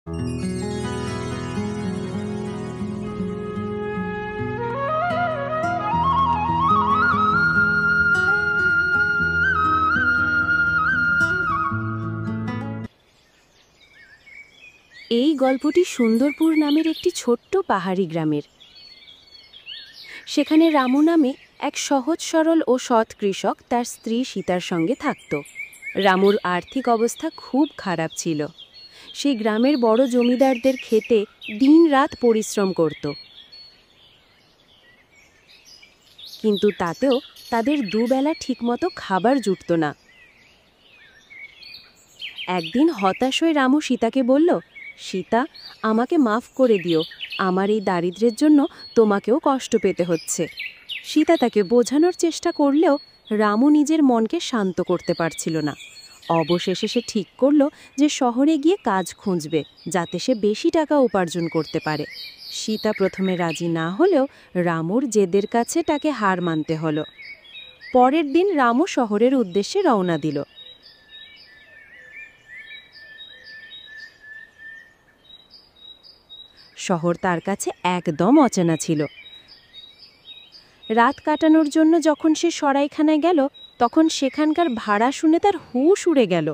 এই গল্পটি সুন্দরপুর নামের একটি ছোট্ট পাহাড়ি গ্রামের। সেখানে রামু নামে এক সহজ সরল ও সৎ কৃষক তার স্ত্রী সীতার সঙ্গে থাকত। রামুর আর্থিক অবস্থা খুব খারাপ ছিল। সেই গ্রামের বড় জমিদারদের খেতে দিনরাত পরিশ্রম করত, কিন্তু তাতেও তাদের দুবেলা ঠিকমতো খাবার জুটত না। একদিন হতাশ হয়ে রামু সীতাকে বলল, সীতা, আমাকে মাফ করে দিও, আমার এই দারিদ্র্যের জন্য তোমাকেও কষ্ট পেতে হচ্ছে। সীতা তাকে বোঝানোর চেষ্টা করলেও রামু নিজের মনকে শান্ত করতে পারছিল না। অবশেষে সে ঠিক করল যে শহরে গিয়ে কাজ খুঁজবে, যাতে সে বেশি টাকা উপার্জন করতে পারে। সীতা প্রথমে রাজি না হলেও রামুর জেদের কাছে তাকে হার মানতে হলো। পরের দিন রামু শহরের উদ্দেশ্যে রওনা দিল। শহর তার কাছে একদম অচেনা ছিল। রাত কাটানোর জন্য যখন সে সরাইখানায় গেল, তখন সেখানকার ভাড়া শুনে তার হুঁশ উড়ে গেল।